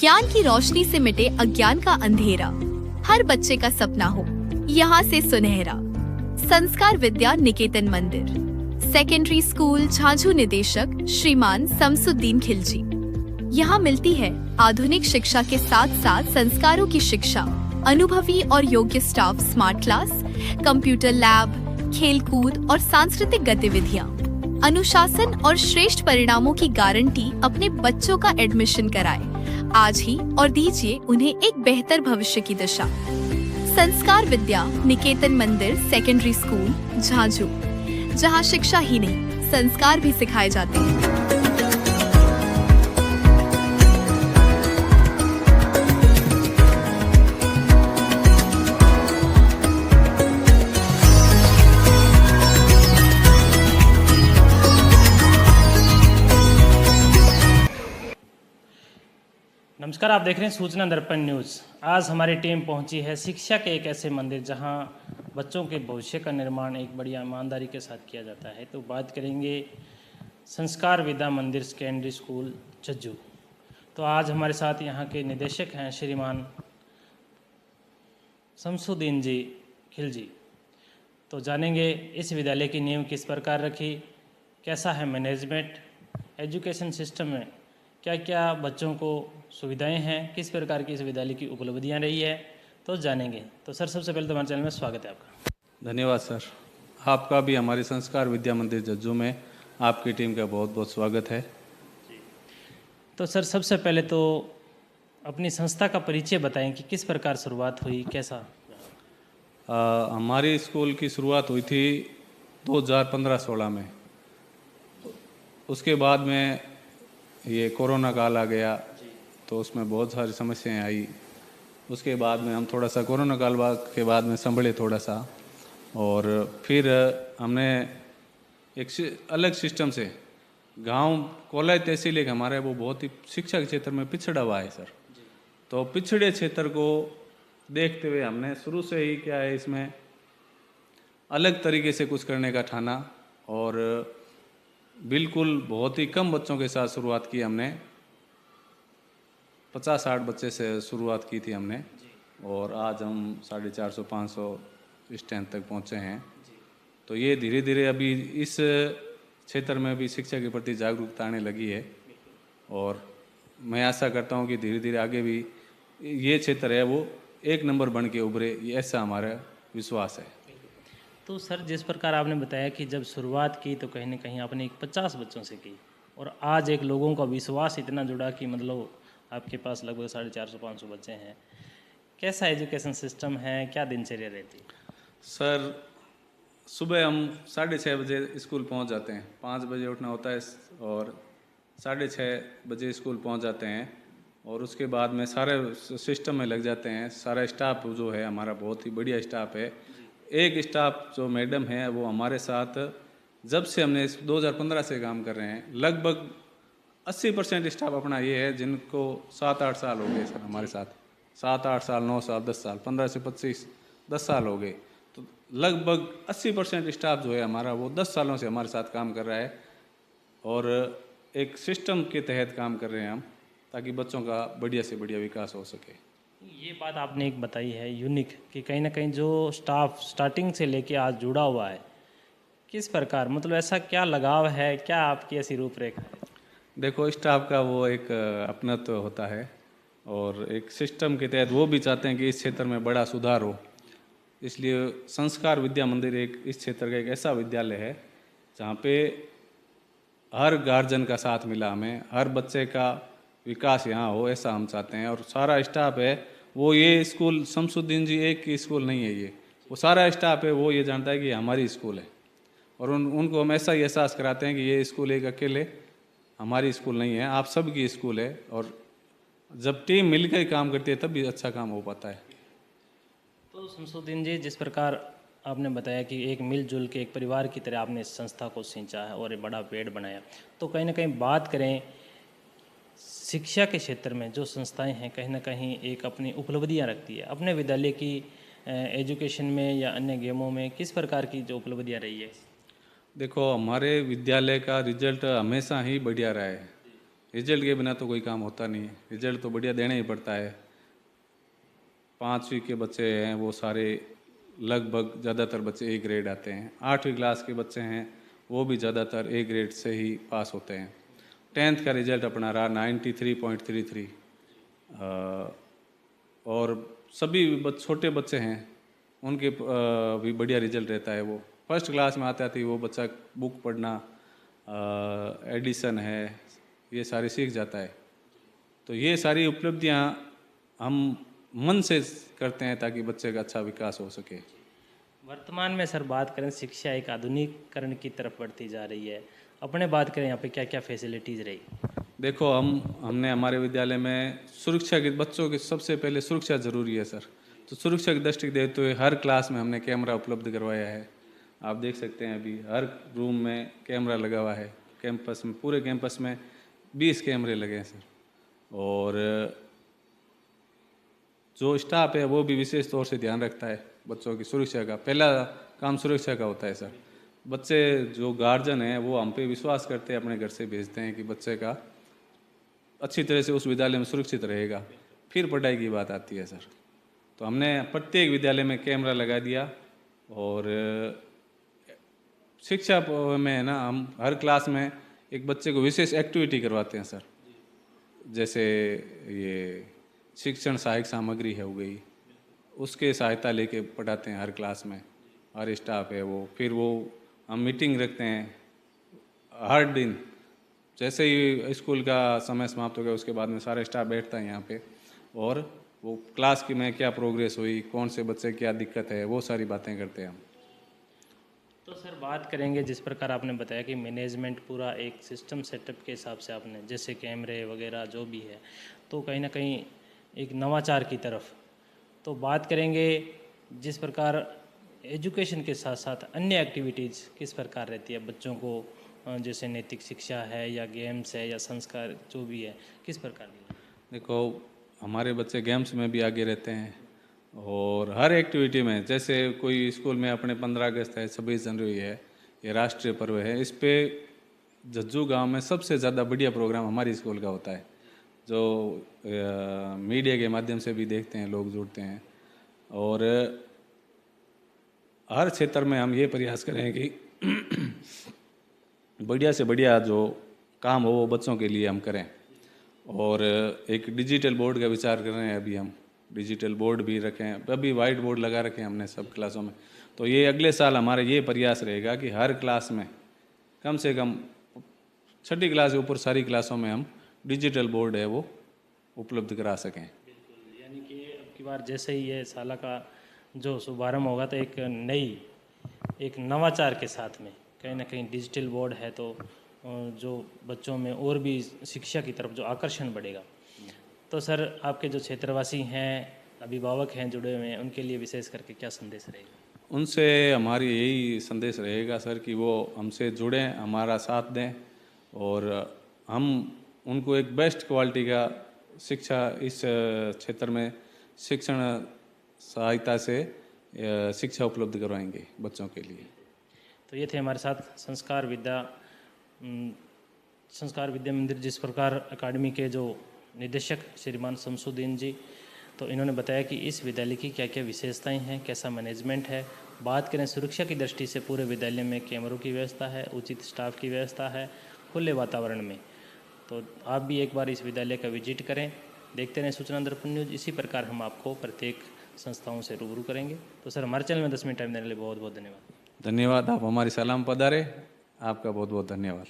ज्ञान की रोशनी से मिटे अज्ञान का अंधेरा, हर बच्चे का सपना हो यहाँ से सुनहरा। संस्कार विद्या निकेतन मंदिर, सेकेंडरी स्कूल झांझू, निदेशक श्रीमान शमसुद्दीन खिलजी। यहाँ मिलती है आधुनिक शिक्षा के साथ साथ संस्कारों की शिक्षा, अनुभवी और योग्य staff, smart class, computer lab, खेलकूद और सांस्कृतिक गतिविधियाँ, अनुशासन और श्रेष्ठ परिणामों की गारंटी। अपने बच्चों का एडमिशन कराएं आज ही और दीजिए उन्हें एक बेहतर भविष्य की दिशा। संस्कार विद्या निकेतन मंदिर, सेकेंडरी स्कूल झांझू, जहां शिक्षा ही नहीं संस्कार भी सिखाए जाते हैं। नमस्कार, आप देख रहे हैं सूचना दर्पण न्यूज़। आज हमारी टीम पहुंची है शिक्षा के एक ऐसे मंदिर जहां बच्चों के भविष्य का निर्माण एक बड़ी ईमानदारी के साथ किया जाता है। तो बात करेंगे संस्कार विद्या मंदिर सेकेंडरी स्कूल झज्जू। तो आज हमारे साथ यहां के निदेशक हैं श्रीमान शमसुद्दीन जी खिलजी। तो जानेंगे इस विद्यालय की नींव किस प्रकार रखी, कैसा है मैनेजमेंट, एजुकेशन सिस्टम में क्या क्या बच्चों को सुविधाएं हैं, किस प्रकार की इस विद्यालय की उपलब्धियां रही है, तो जानेंगे। तो सर, सबसे पहले तो हमारे चैनल में स्वागत है आपका। धन्यवाद सर, आपका भी हमारे संस्कार विद्या मंदिर झज्जू में आपकी टीम का बहुत बहुत स्वागत है। तो सर, सबसे पहले तो अपनी संस्था का परिचय बताएं कि किस प्रकार शुरुआत हुई, कैसा? हमारी स्कूल की शुरुआत हुई थी 2015-16 में। उसके बाद में ये कोरोना काल आ गया तो उसमें बहुत सारी समस्याएं आई। उसके बाद में हम थोड़ा सा कोरोना काल के बाद में संभले थोड़ा सा, और फिर हमने एक अलग सिस्टम से गांव कोलाई तहसील एक हमारा है, वो बहुत ही शिक्षा के क्षेत्र में पिछड़ा हुआ है सर। तो पिछड़े क्षेत्र को देखते हुए हमने शुरू से ही क्या है इसमें अलग तरीके से कुछ करने का ठाना, और बिल्कुल बहुत ही कम बच्चों के साथ शुरुआत की हमने। 50-60 बच्चे से शुरुआत की थी हमने, और आज हम 450-500 स्ट्रेंथ तक पहुँचे हैं। तो ये धीरे धीरे अभी इस क्षेत्र में भी शिक्षा के प्रति जागरूकता आने लगी है, और मैं आशा करता हूँ कि धीरे धीरे आगे भी ये क्षेत्र है वो एक नंबर बन के उभरे, ये ऐसा हमारा विश्वास है। तो सर, जिस प्रकार आपने बताया कि जब शुरुआत की तो कहीं ना कहीं आपने 50 बच्चों से की, और आज एक लोगों का विश्वास इतना जुड़ा कि मतलब आपके पास लगभग 450-500 बच्चे हैं। कैसा एजुकेशन सिस्टम है, क्या दिनचर्या रहती है? सर, सुबह हम 6:30 बजे स्कूल पहुंच जाते हैं। 5 बजे उठना होता है और 6:30 बजे स्कूल पहुंच जाते हैं, और उसके बाद में सारे सिस्टम में लग जाते हैं। सारा स्टाफ जो है हमारा बहुत ही बढ़िया स्टाफ है। एक स्टाफ जो मैडम है वो हमारे साथ जब से हमने 2015 से काम कर रहे हैं, लगभग 80% स्टाफ अपना ये है जिनको 7-8 साल हो गए सर हमारे साथ। 7-8 साल, 9 साल, 10 साल, 15 से 25, 10 साल हो गए। तो लगभग 80% स्टाफ जो है हमारा वो 10 सालों से हमारे साथ काम कर रहा है, और एक सिस्टम के तहत काम कर रहे हैं हम, ताकि बच्चों का बढ़िया से बढ़िया विकास हो सके। ये बात आपने एक बताई है यूनिक, कि कहीं ना कहीं जो स्टाफ स्टार्टिंग से लेके आज जुड़ा हुआ है, किस प्रकार, मतलब ऐसा क्या लगाव है, क्या आपकी ऐसी रूपरेखा है? देखो, स्टाफ का वो एक अपनत्व होता है, और एक सिस्टम के तहत वो भी चाहते हैं कि इस क्षेत्र में बड़ा सुधार हो। इसलिए संस्कार विद्या मंदिर एक इस क्षेत्र का एक ऐसा विद्यालय है जहाँ पे हर गार्जियन का साथ मिला हमें, हर बच्चे का विकास यहाँ हो, ऐसा हम चाहते हैं। और सारा स्टाफ है वो, ये स्कूल शमसुद्दीन जी एक ही स्कूल नहीं है, ये वो सारा स्टाफ है वो ये जानता है कि हमारी स्कूल है, और उनको हम ऐसा ही एहसास कराते हैं कि ये स्कूल एक अकेले हमारी स्कूल नहीं है, आप सब की स्कूल है। और जब टीम मिलकर काम करती है तब भी अच्छा काम हो पाता है। तो शमसुद्दीन जी, जिस प्रकार आपने बताया कि एक मिलजुल के एक परिवार की तरह आपने इस संस्था को सींचा है और एक बड़ा पेड़ बनाया, तो कहीं ना कहीं बात करें शिक्षा के क्षेत्र में जो संस्थाएं हैं, कहीं ना कहीं एक अपनी उपलब्धियां रखती है। अपने विद्यालय की एजुकेशन में या अन्य गेमों में किस प्रकार की जो उपलब्धियां रही है? देखो, हमारे विद्यालय का रिजल्ट हमेशा ही बढ़िया रहा है, रिजल्ट के बिना तो कोई काम होता नहीं है, रिजल्ट तो बढ़िया देना ही पड़ता है। 5वीं के बच्चे हैं वो सारे लगभग ज़्यादातर बच्चे ए ग्रेड आते हैं। 8वीं क्लास के बच्चे हैं वो भी ज़्यादातर ए ग्रेड से ही पास होते हैं। 10th का रिजल्ट अपना रहा 93.33। और सभी छोटे बच्चे हैं उनके भी बढ़िया रिजल्ट रहता है। वो फर्स्ट क्लास में आते आते वो बच्चा बुक पढ़ना, एडिशन है, ये सारी सीख जाता है। तो ये सारी उपलब्धियां हम मन से करते हैं ताकि बच्चे का अच्छा विकास हो सके। वर्तमान में सर बात करें, शिक्षा एक आधुनिकीकरण की तरफ बढ़ती जा रही है। अपने बात करें यहाँ पे क्या क्या फैसिलिटीज़ रही? देखो, हमने हमारे विद्यालय में सुरक्षा के, बच्चों की सबसे पहले सुरक्षा ज़रूरी है सर। तो सुरक्षा की दृष्टि देते हुए हर क्लास में हमने कैमरा उपलब्ध करवाया है। आप देख सकते हैं अभी हर रूम में कैमरा लगा हुआ है। कैंपस में, पूरे कैंपस में 20 कैमरे लगे हैं सर। और जो स्टाफ है वो भी विशेष तौर से ध्यान रखता है बच्चों की सुरक्षा का। पहला काम सुरक्षा का होता है सर। बच्चे, जो गार्जियन हैं वो हम पे विश्वास करते हैं, अपने घर से भेजते हैं कि बच्चे का अच्छी तरह से उस विद्यालय में सुरक्षित रहेगा। फिर पढ़ाई की बात आती है सर। तो हमने प्रत्येक विद्यालय में कैमरा लगा दिया। और शिक्षा में है ना, हम हर क्लास में एक बच्चे को विशेष एक्टिविटी करवाते हैं सर। जैसे ये शिक्षण सहायक सामग्री है हो गई, उसके सहायता लेके पढ़ाते हैं हर क्लास में। हर स्टाफ है वो, फिर वो हम मीटिंग रखते हैं हर दिन। जैसे ही स्कूल का समय समाप्त हो गया उसके बाद में सारा स्टाफ बैठता है यहाँ पे, और वो क्लास की में क्या प्रोग्रेस हुई, कौन से बच्चे क्या दिक्कत है, वो सारी बातें करते हैं हम। तो सर बात करेंगे, जिस प्रकार आपने बताया कि मैनेजमेंट पूरा एक सिस्टम सेटअप के हिसाब से आपने, जैसे कैमरे वगैरह जो भी है, तो कहीं ना कहीं एक नवाचार की तरफ। तो बात करेंगे जिस प्रकार एजुकेशन के साथ साथ अन्य एक्टिविटीज़ किस प्रकार रहती है बच्चों को, जैसे नैतिक शिक्षा है या गेम्स है या संस्कार जो भी है, किस प्रकार की? देखो, हमारे बच्चे गेम्स में भी आगे रहते हैं और हर एक्टिविटी में। जैसे कोई स्कूल में अपने 15 अगस्त है, 26 जनवरी है, ये राष्ट्रीय पर्व है, इस पे झज्जू गांव में सबसे ज़्यादा बढ़िया प्रोग्राम हमारी स्कूल का होता है, जो मीडिया के माध्यम से भी देखते हैं, लोग जुड़ते हैं। और हर क्षेत्र में हम ये प्रयास करें कि बढ़िया से बढ़िया जो काम हो वो बच्चों के लिए हम करें। और एक डिजिटल बोर्ड का विचार कर रहे हैं अभी हम, डिजिटल बोर्ड भी रखें। अभी वाइट बोर्ड लगा रखे हैं हमने सब क्लासों में। तो ये अगले साल हमारा ये प्रयास रहेगा कि हर क्लास में कम से कम 6ठी क्लास से ऊपर सारी क्लासों में हम डिजिटल बोर्ड है वो उपलब्ध करा सकें। बिल्कुल, यानी कि अब की बार जैसे ही ये साल का जो शुभारंभ होगा तो एक नवाचार के साथ में कहीं ना कहीं डिजिटल बोर्ड है, तो जो बच्चों में और भी शिक्षा की तरफ जो आकर्षण बढ़ेगा। तो सर आपके जो क्षेत्रवासी हैं, अभिभावक हैं जुड़े हुए हैं, उनके लिए विशेष करके क्या संदेश रहेगा? उनसे हमारी यही संदेश रहेगा सर कि वो हमसे जुड़ें, हमारा साथ दें, और हम उनको एक बेस्ट क्वालिटी का शिक्षा इस क्षेत्र में शिक्षण सहायता से शिक्षा उपलब्ध करवाएंगे बच्चों के लिए। तो ये थे हमारे साथ संस्कार विद्या मंदिर जिस प्रकार अकादमी के जो निदेशक श्रीमान शमसुद्दीन जी, तो इन्होंने बताया कि इस विद्यालय की क्या क्या विशेषताएं हैं, कैसा मैनेजमेंट है। बात करें सुरक्षा की दृष्टि से, पूरे विद्यालय में कैमरों की व्यवस्था है, उचित स्टाफ की व्यवस्था है, खुले वातावरण में। तो आप भी एक बार इस विद्यालय का विजिट करें। देखते रहें सूचना दर्पण न्यूज। इसी प्रकार हम आपको प्रत्येक संस्थाओं से रूबरू करेंगे। तो सर हमारे चैनल में 10 मिनट टाइम देने के लिए बहुत बहुत धन्यवाद। धन्यवाद। आप हमारी सलाम पधारे, आपका बहुत बहुत धन्यवाद।